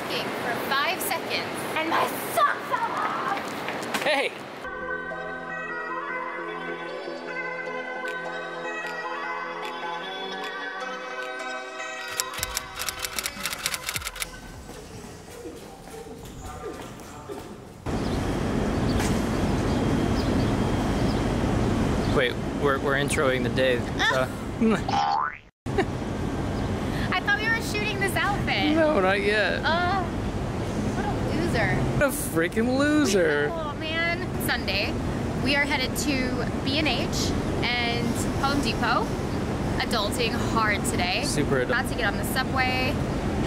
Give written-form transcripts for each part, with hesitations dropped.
walking for 5 seconds and my socks fell off! Hey! Wait, we're introing the day. I thought we were shooting this outfit. No, not yet. What a loser. What a freaking loser. Oh man. Sunday, we are headed to B&H and Home Depot. Adulting hard today. Super adult. About to get on the subway,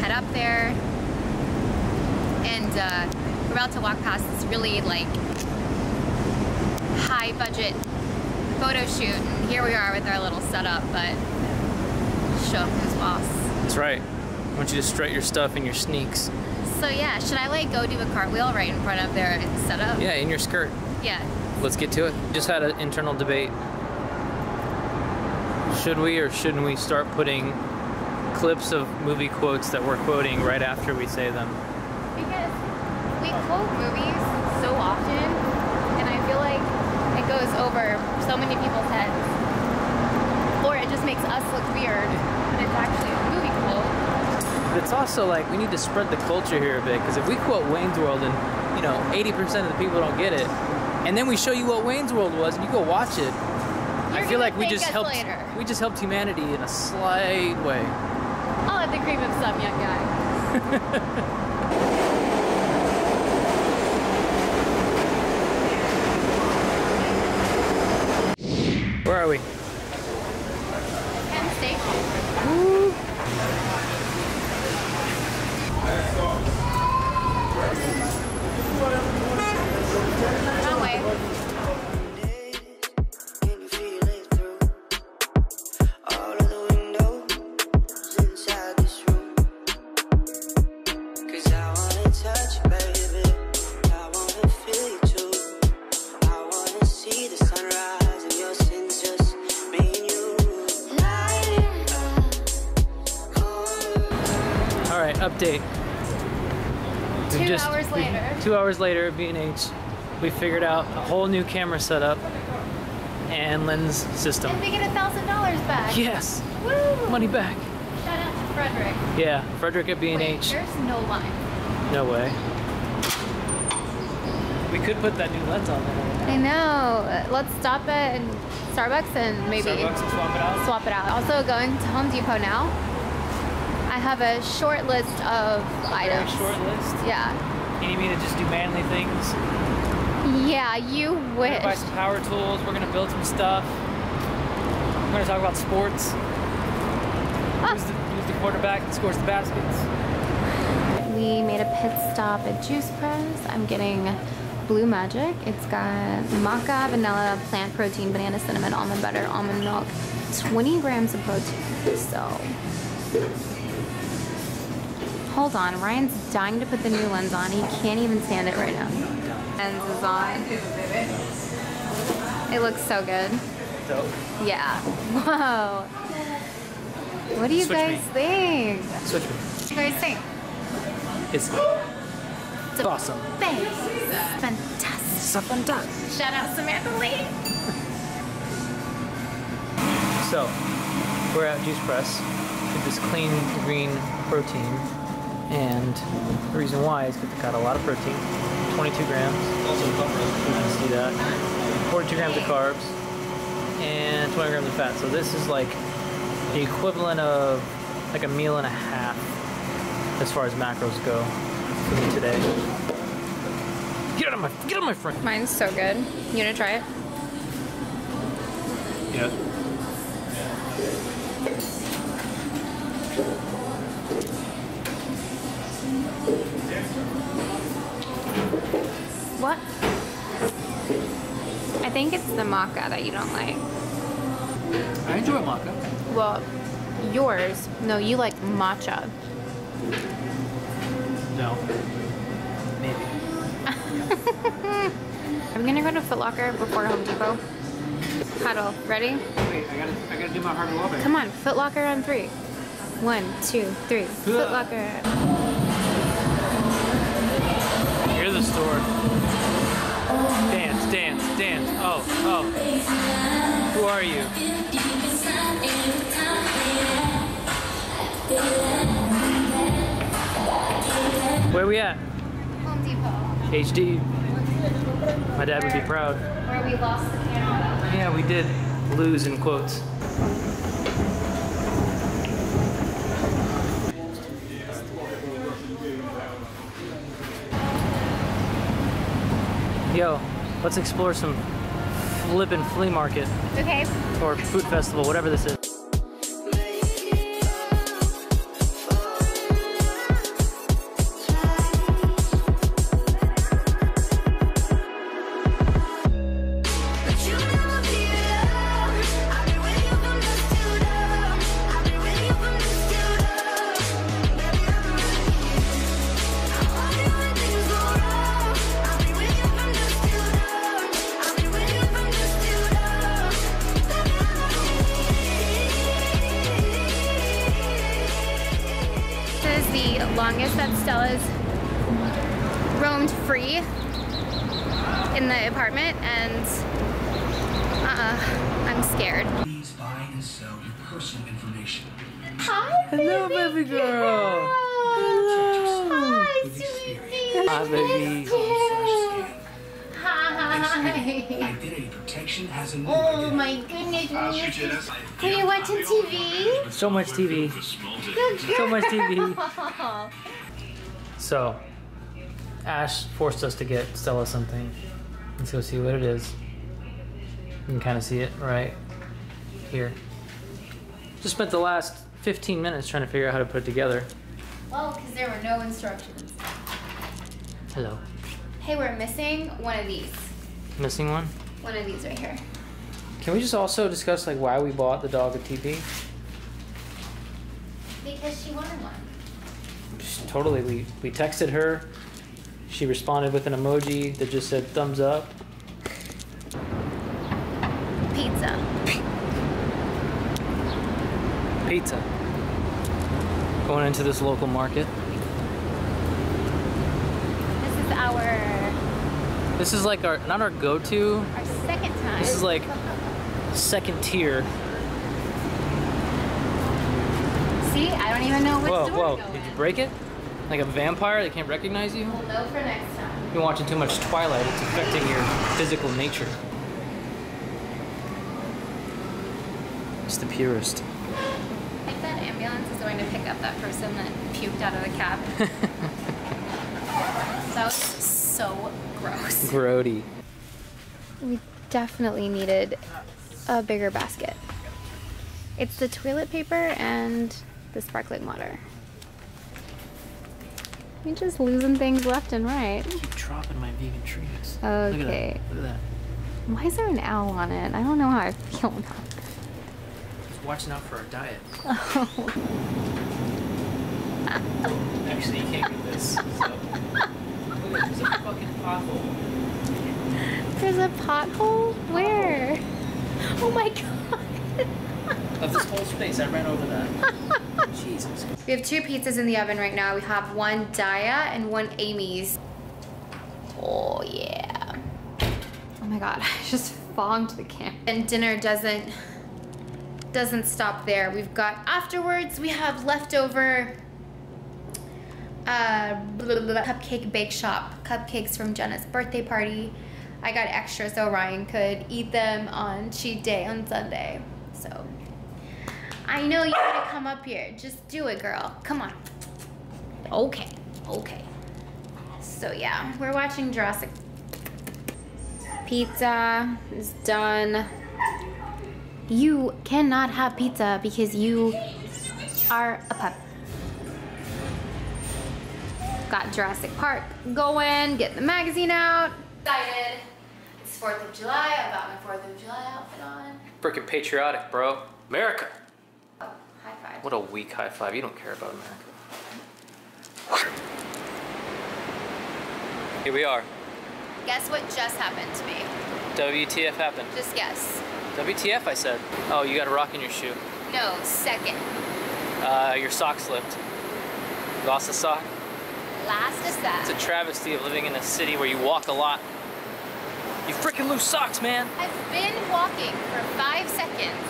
head up there, and we're about to walk past this really like high budget photo shoot, and here we are with our little setup, but show up who's boss. That's right. I want you to strut your stuff in your sneaks. So yeah, should I like go do a cartwheel right in front of their setup? Yeah, in your skirt. Yeah. Let's get to it. Just had an internal debate. Should we or shouldn't we start putting clips of movie quotes that we're quoting right after we say them? Because we quote movies so often, and I feel like it goes over so many people's heads. Or it just makes us look weird when it's actually a movie quote. But it's also like we need to spread the culture here a bit, because if we quote Wayne's World and, you know, 80% of the people don't get it, and then we show you what Wayne's World was and you go watch it, I feel like we just helped humanity in a slight way. I'll have the cream of some young guy. Where are we? Penn Station. Woo. Wrong way. Update. 2 hours later. 2 hours later at B&H, we figured out a whole new camera setup and lens system. And we get $1,000 back. Yes. Woo! Money back. Shout out to Frederick. Yeah, Frederick at B&H. Wait, there's no line. No way. We could put that new lens on there. I know. Let's stop at Starbucks and maybe Starbucks and swap it out. Swap it out. Also going to Home Depot now. I have a short list of items. A short list? Yeah. You need me to just do manly things? Yeah, you wish. We're gonna buy some power tools. We're gonna build some stuff. We're gonna talk about sports. Who's the quarterback that scores the baskets? We made a pit stop at Juice Press. I'm getting Blue Magic. It's got maca, vanilla, plant protein, banana, cinnamon, almond butter, almond milk, 20 grams of protein. So. Hold on, Ryan's dying to put the new lens on. He can't even stand it right now. Lens is on. It looks so good. Dope. Yeah. Whoa. What do you guys think? Switch me. What do you guys think? It's awesome. Thanks. Fantastic. So fantastic. Shout out Samantha Lee. So, we're at Juice Press with this clean green protein. And the reason why is because it got a lot of protein, 22 grams, you can see that, 42 grams of carbs, and 20 grams of fat. So this is like the equivalent of like a meal and a half as far as macros go for me today. Get on my front. Mine's so good. You wanna try it? Yeah. What? I think it's the maca that you don't like. I enjoy maca. Well, yours. No, you like matcha. No. Maybe. I'm gonna go to Foot Locker before Home Depot. Huddle. Ready? Wait, I gotta do my hard wall. Come on, Foot Locker on 3. 1, 2, 3. Foot Locker. store. Dance, dance, dance. Oh, oh. Who are you? Where are we at? Home Depot. HD. My dad would be proud. Where we lost the camera. Yeah, we did lose in quotes. Yo, let's explore some flippin' flea market. Okay. Or food festival, whatever this is. The longest that Stella's roamed free in the apartment, and I'm scared. Please buy and sell your personal information. Hi, Hello, baby girl. Hello. Hi, sweetie. Hi, baby. Hi. Identity protection has a new Oh my goodness. Are you watching TV? So much TV. Good girl. So much TV. So, Ash forced us to get Stella something. Let's go see what it is. You can kind of see it right here. Just spent the last 15 minutes trying to figure out how to put it together. Well, because there were no instructions. Hello. Hey, we're missing one of these. Missing one? One of these right here. Can we just also discuss like why we bought the dog a TP? Because she wanted one. Just totally. We texted her. She responded with an emoji that just said thumbs up. Pizza. Pizza. Going into this local market. This is our This is like our, not our go-to. our second time. This is like second tier. See, I don't even know which Whoa, door whoa. to go Did in. you break it? Like a vampire that can't recognize you? We'll know for next time. You've been watching too much Twilight. It's affecting your physical nature. It's the purest. I think that ambulance is going to pick up that person that puked out of the cab. That was so gross. Grody. We definitely needed a bigger basket. It's the toilet paper and the sparkling water. You're just losing things left and right. Keep dropping my vegan treats. Okay. Look at that. Why is there an owl on it? I don't know how I feel about it. Just watching out for our diet. Oh. Actually, you can't get this. So. Look at there's a fucking pothole. There's a pothole? Where? Oh my god. Of this whole space, I ran over that. Jesus. We have 2 pizzas in the oven right now. We have one Daya and one Amy's. Oh yeah. Oh my god, I just fogged the camera. And dinner doesn't stop there. We've got afterwards, we have leftover cupcake bake shop cupcakes from Jenna's birthday party. I got extra so Ryan could eat them on cheat day on Sunday. So I know you gotta come up here. Just do it, girl. Come on. Okay. Okay. So yeah, we're watching Jurassic. Pizza is done. You cannot have pizza because you are a pup. Got Jurassic Park going, get the magazine out. Excited. It's 4th of July. I got my 4th of July outfit on. Freaking patriotic, bro. America. Oh, high five. What a weak high five. You don't care about America. Here we are. Guess what just happened to me? WTF happened. Just guess. WTF, I said. Oh, you got a rock in your shoe. No, second. Your sock slipped. Lost a sock? last is that. It's a travesty of living in a city where you walk a lot. You freaking lose socks, man. I've been walking for 5 seconds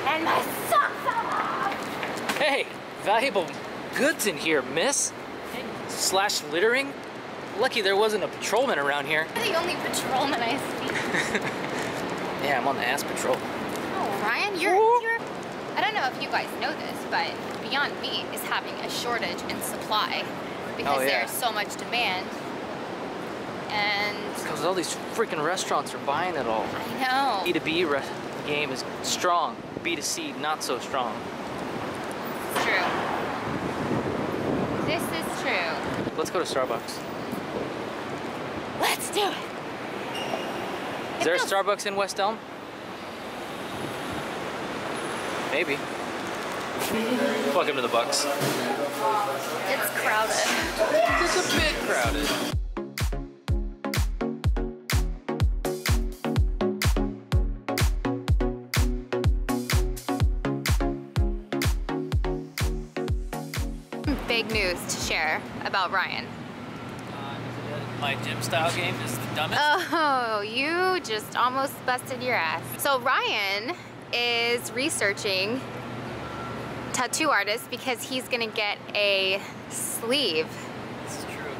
and my socks are off. Hey, valuable goods in here, miss. Slash littering. Lucky there wasn't a patrolman around here. You're the only patrolman I see. Yeah, I'm on the ass patrol. Oh, Ryan, you're... I don't know if you guys know this, but Beyond Meat is having a shortage in supply because there's so much demand. And... Because all these freaking restaurants are buying it all. I know. B2B game is strong. B2C, not so strong. It's true. This is true. Let's go to Starbucks. Let's do it. Is there a Starbucks in West Elm? Maybe. Welcome to the Bucks. It's crowded. It's a bit crowded. Big news to share about Ryan. My gym style game is the dumbest. Oh, you just almost busted your ass. So Ryan is researching tattoo artists because he's gonna get a sleeve. This is true.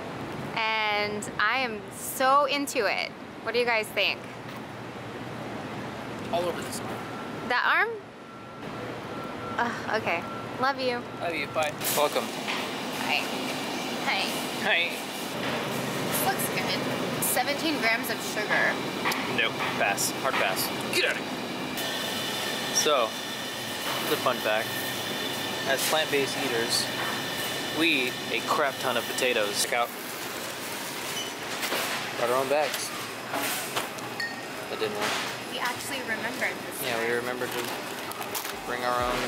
And I am so into it. What do you guys think? All over this arm. That arm? Okay. Love you. Love you. Bye. Welcome. Hi. Hi. Hi. This looks good. 17 grams of sugar. Nope. Pass. Hard pass. Get out of here. So, the fun fact. As plant-based eaters, we eat a crap ton of potatoes. Check out. Brought our own bags. That didn't work. We actually remembered this. Yeah, we remembered to bring our own.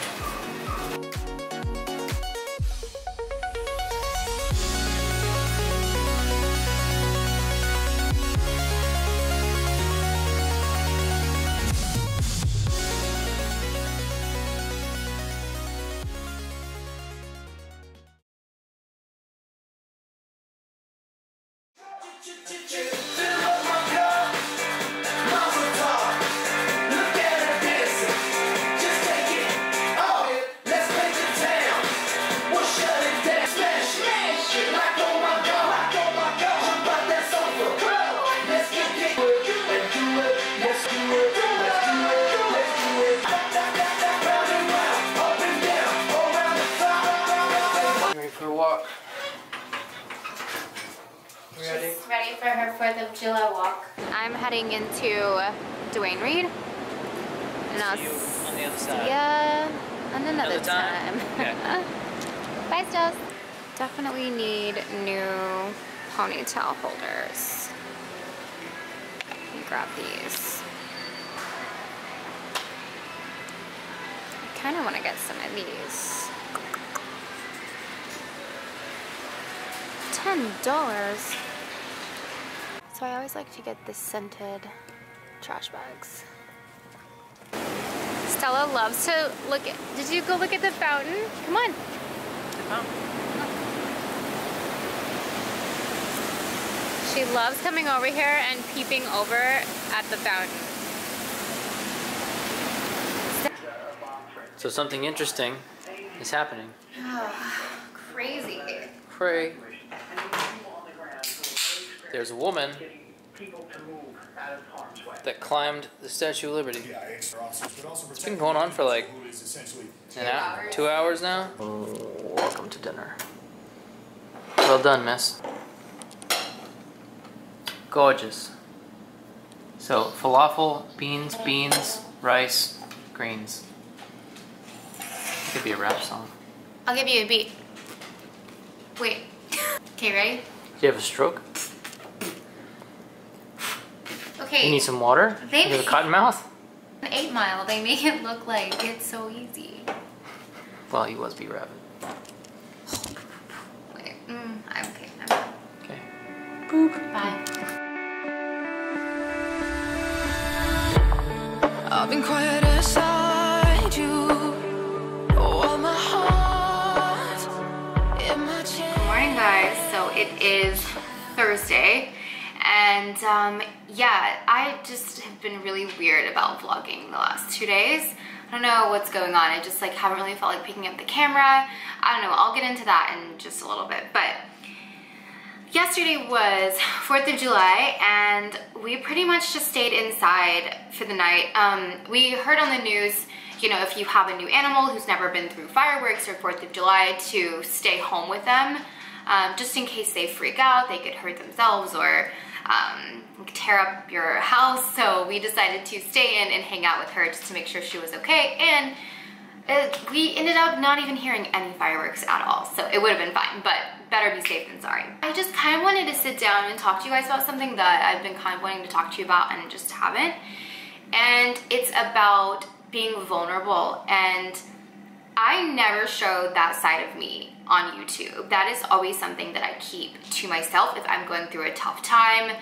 Ready for her 4th of July walk. I'm heading into Duane Reade. And I'll See you on the other side. Yeah, on another time. Okay. Bye, Stas. Definitely need new ponytail holders. Let me grab these. I kind of want to get some of these. $10. So I always like to get the scented trash bags. Stella loves to look at, did you go look at the fountain? Come on. She loves coming over here and peeping over at the fountain. So something interesting is happening. Crazy. Pray. There's a woman that climbed the Statue of Liberty. It's been going on for like an hour, 2 hours now. Welcome to dinner. Well done, miss. Gorgeous. So, falafel, beans, rice, greens. It could be a rap song. I'll give you a beat. Wait. Okay, ready? Do you have a stroke? Okay. You need some water? They You have a cotton mouth? 8 Mile, they make it look like it's so easy. Well, he was B-Rabbit. Wait, I'm okay. I'm done. Okay. Bye. I've been quiet inside you. Oh, my heart in my chest. Good morning, guys. guys, so it is Thursday, and yeah, I just have been really weird about vlogging the last 2 days. I don't know what's going on. I just like haven't really felt like picking up the camera. I don't know, I'll get into that in just a little bit, but yesterday was 4th of July, and we pretty much just stayed inside for the night. We heard on the news, you know, if you have a new animal who's never been through fireworks or 4th of July, to stay home with them, just in case they freak out, they could hurt themselves or tear up your house. So we decided to stay in and hang out with her just to make sure she was okay. And we ended up not even hearing any fireworks at all. So it would have been fine, but better be safe than sorry. I just kind of wanted to sit down and talk to you guys about something that I've been kind of wanting to talk to you about and just haven't. And it's about being vulnerable. And I never showed that side of me on YouTube. That is always something that I keep to myself if I'm going through a tough time.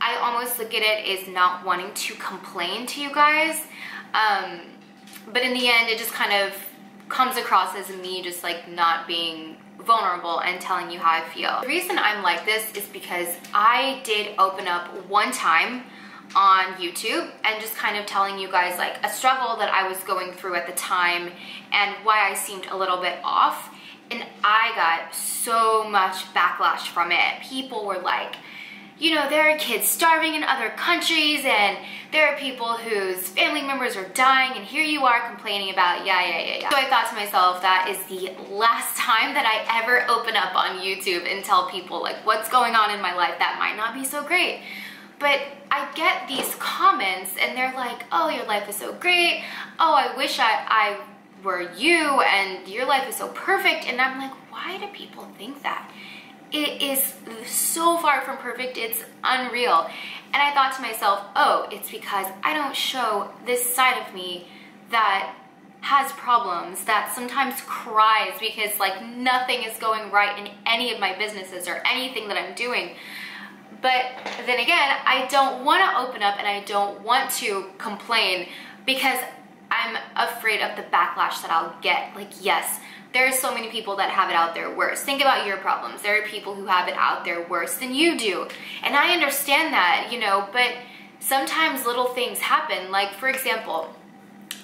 I almost look at it as not wanting to complain to you guys. But in the end, it just kind of comes across as me just like not being vulnerable and telling you how I feel. The reason I'm like this is because I did open up one time on YouTube and just kind of telling you guys like a struggle that I was going through at the time and why I seemed a little bit off. And I got so much backlash from it. People were like, you know, there are kids starving in other countries and there are people whose family members are dying, and here you are complaining about yeah. So I thought to myself, that is the last time that I ever open up on YouTube and tell people like what's going on in my life that might not be so great. But I get these comments and they're like, oh, your life is so great. Oh, I wish I were you and your life is so perfect. And I'm like, why do people think that? It is so far from perfect, it's unreal. And I thought to myself, oh, it's because I don't show this side of me that has problems, that sometimes cries because like nothing is going right in any of my businesses or anything that I'm doing. But then again, I don't want to open up and I don't want to complain because I'm afraid of the backlash that I'll get. Like, yes, there are so many people that have it out there worse. Think about your problems. There are people who have it out there worse than you do. And I understand that, you know, but sometimes little things happen. Like, for example,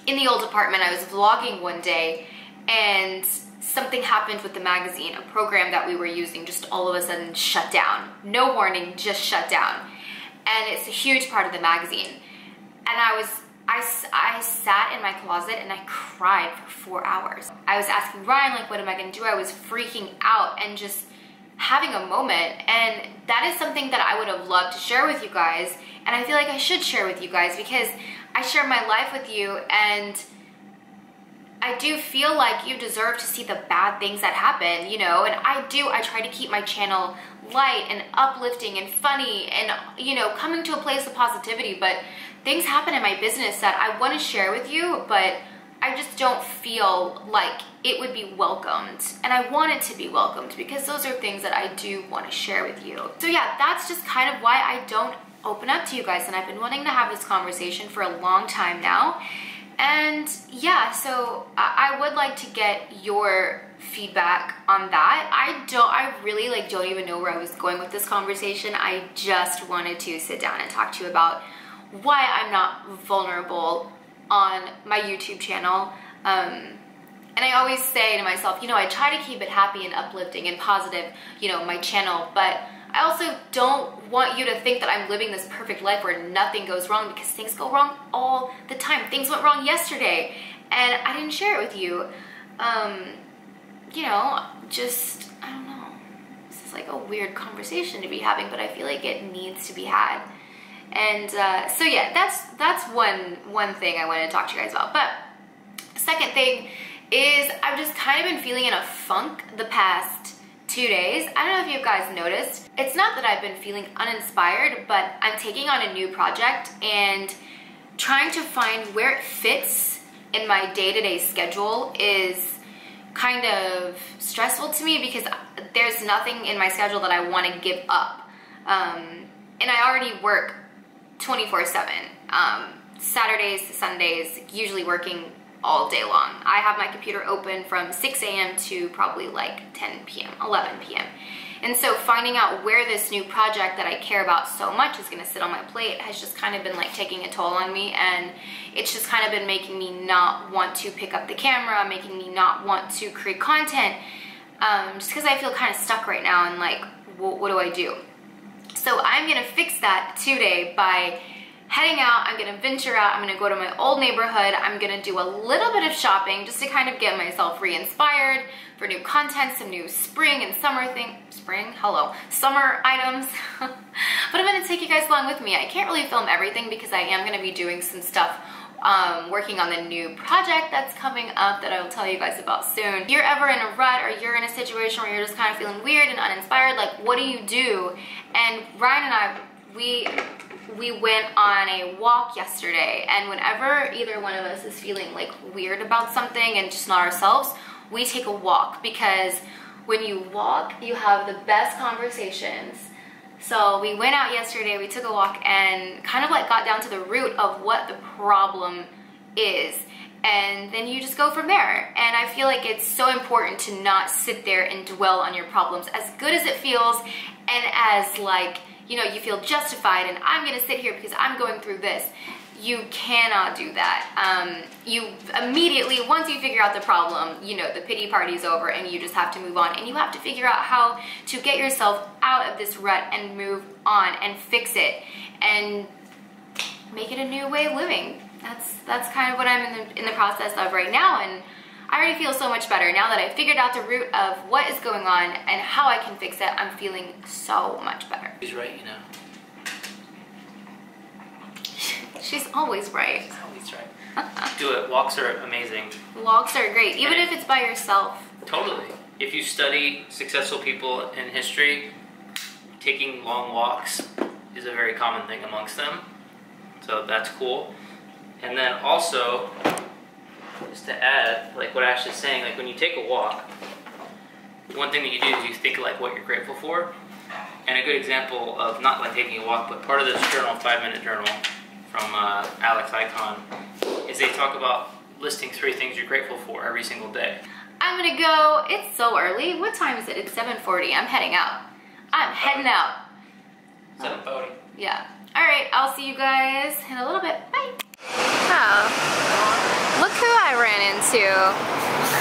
in the old apartment, I was vlogging one day and something happened with the magazine. A program that we were using just all of a sudden shut down. No warning, just shut down. And it's a huge part of the magazine. And I sat in my closet and I cried for 4 hours. I was asking Ryan, like, what am I gonna do? I was freaking out and just having a moment. And that is something that I would have loved to share with you guys. And I feel like I should share with you guys because I share my life with you, and I do feel like you deserve to see the bad things that happen, you know, and I try to keep my channel light and uplifting and funny and, you know, coming to a place of positivity, but things happen in my business that I want to share with you, but I just don't feel like it would be welcomed, and I want it to be welcomed because those are things that I do want to share with you. So yeah, that's just kind of why I don't open up to you guys, and I've been wanting to have this conversation for a long time now. And yeah, so I would like to get your feedback on that. I really like don't even know where I was going with this conversation. I just wanted to sit down and talk to you about why I'm not vulnerable on my YouTube channel. And I always say to myself, you know, I try to keep it happy and uplifting and positive, you know, my channel, but I also don't want you to think that I'm living this perfect life where nothing goes wrong, because things go wrong all the time. Things went wrong yesterday and I didn't share it with you. You know, just, I don't know. This is like a weird conversation to be having, but I feel like it needs to be had. And so yeah, that's one thing I wanted to talk to you guys about. But the second thing is I've just kind of been feeling in a funk the past 2 days. I don't know if you guys noticed. It's not that I've been feeling uninspired, but I'm taking on a new project and trying to find where it fits in my day-to-day schedule is kind of stressful to me because there's nothing in my schedule that I want to give up. And I already work 24/7. Saturdays to Sundays, usually working all day long. I have my computer open from 6 a.m. to probably like 10 p.m., 11 p.m. And so finding out where this new project that I care about so much is gonna sit on my plate has just kind of been like taking a toll on me, and it's just kind of been making me not want to pick up the camera, making me not want to create content, just because I feel kind of stuck right now and like, what do I do? So I'm gonna fix that today by heading out. I'm gonna venture out. I'm gonna go to my old neighborhood. I'm gonna do a little bit of shopping just to kind of get myself re-inspired for new content, some new spring and summer summer items. But I'm gonna take you guys along with me. I can't really film everything because I am gonna be doing some stuff, working on the new project that's coming up that I will tell you guys about soon. If you're ever in a rut or you're in a situation where you're just kind of feeling weird and uninspired, like what do you do? And Ryan and I, we went on a walk yesterday, and whenever either one of us is feeling like weird about something and just not ourselves, we take a walk, because when you walk, you have the best conversations. So we went out yesterday, we took a walk and kind of like got down to the root of what the problem is. And then you just go from there. And I feel like it's so important to not sit there and dwell on your problems. As good as it feels, and as like, you know, you feel justified and I'm gonna sit here because I'm going through this. You cannot do that. You immediately, once you figure out the problem, you know, the pity party's over and you just have to move on, and you have to figure out how to get yourself out of this rut and move on and fix it and make it a new way of living. That's kind of what I'm in the process of right now, and I already feel so much better now that I figured out the root of what is going on and how I can fix it. I'm feeling so much better. She's right, you know. She's always right. She's always right. Do it. Walks are amazing. Walks are great, even if it's by yourself. Totally. If you study successful people in history, taking long walks is a very common thing amongst them. So that's cool. And then also, just to add, like what Ashley's saying, like when you take a walk, one thing that you do is you think like what you're grateful for. And a good example of not like taking a walk, but part of this journal, 5-minute journal from Alex Icon, is they talk about listing 3 things you're grateful for every single day. I'm gonna go, it's so early. What time is it? It's 7:40, I'm heading out. I'm heading out. 7:40. Yeah. All right, I'll see you guys in a little bit. Bye. Wow. Look who I ran into.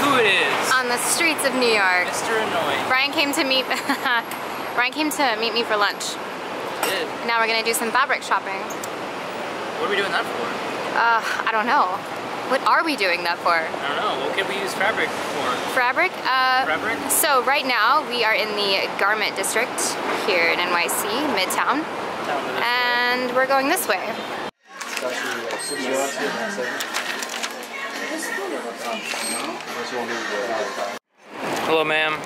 Who it is? On the streets of New York. Mr. Annoying. Brian came to meet meet me for lunch. He did. Now we're gonna do some fabric shopping. What are we doing that for? I don't know. What are we doing that for? I don't know. What can we use fabric for? Fabric? Fabric? So right now we are in the garment district here in NYC, Midtown. And we're going this way. Hello, ma'am.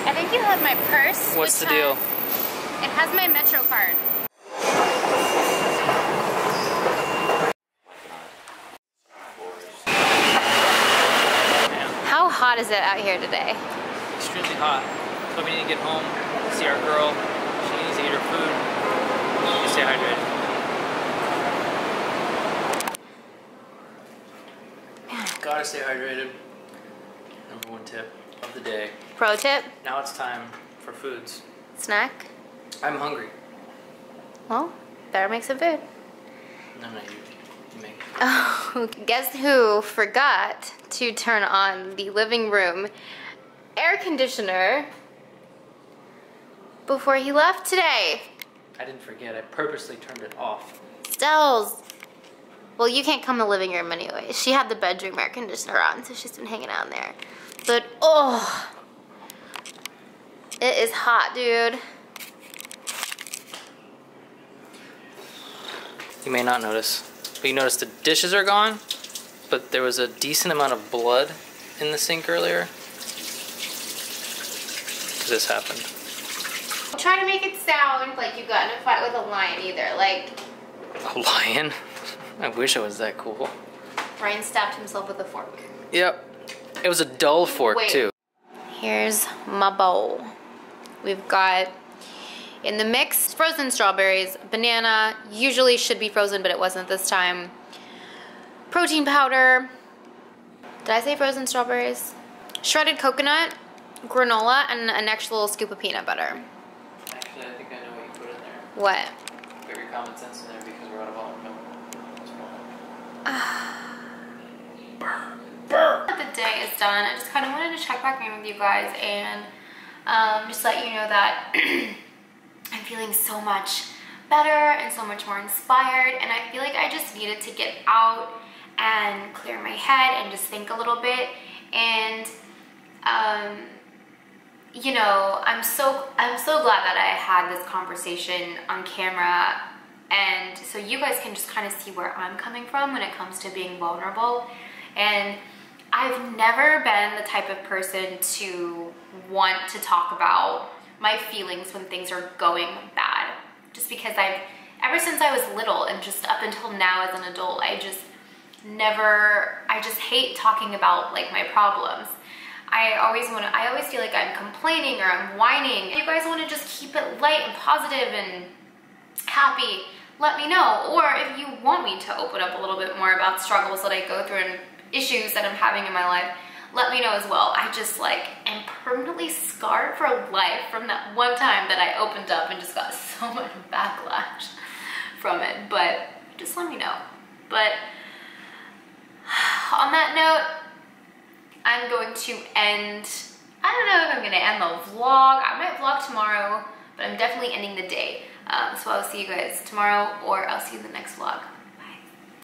I think you have my purse. What's the deal? It has my Metro card. How hot is it out here today? Extremely hot. So we need to get home, see our girl. She needs to eat her food. We need to stay hydrated. Gotta stay hydrated. Number 1 tip of the day. Pro tip? Now it's time for foods. Snack? I'm hungry. Well, better make some food. No, you make it. Oh, guess who forgot to turn on the living room air conditioner before he left today? I didn't forget. I purposely turned it off. Stells. Well, you can't come in the living room anyway. She had the bedroom air conditioner on, so she's been hanging out in there. But, oh, it is hot, dude. You may not notice, but you notice the dishes are gone, but there was a decent amount of blood in the sink earlier. This happened. Try to make it sound like you got in a fight with a lion either. Like, A lion? I wish I was that cool. Ryan stabbed himself with a fork. Yep. It was a dull fork, too. Here's my bowl. We've got, in the mix, frozen strawberries, banana, usually should be frozen, but it wasn't this time. Protein powder. Did I say frozen strawberries? Shredded coconut, granola and an extra little scoop of peanut butter. Actually, I think I know what you put in there. What? Put your common sense in there because we're out of almond milk. The day is done. I just kind of wanted to check back in with you guys and just let you know that I'm feeling so much better and so much more inspired, and I feel like I just needed to get out and clear my head and just think a little bit. And you know, I'm so glad that I had this conversation on camera, and so you guys can just kind of see where I'm coming from when it comes to being vulnerable. And I've never been the type of person to want to talk about my feelings when things are going bad, just because ever since I was little and just up until now as an adult, I just hate talking about like my problems. I always feel like I'm complaining or I'm whining. If you guys want to just keep it light and positive and happy, let me know. Or if you want me to open up a little bit more about struggles that I go through and issues that I'm having in my life, let me know as well. I just like am permanently scarred for life from that one time that I opened up and just got so much backlash from it. But just let me know. But on that note, I'm going to end, I don't know if I'm gonna end the vlog. I might vlog tomorrow, but I'm definitely ending the day. So I'll see you guys tomorrow, or I'll see you in the next vlog.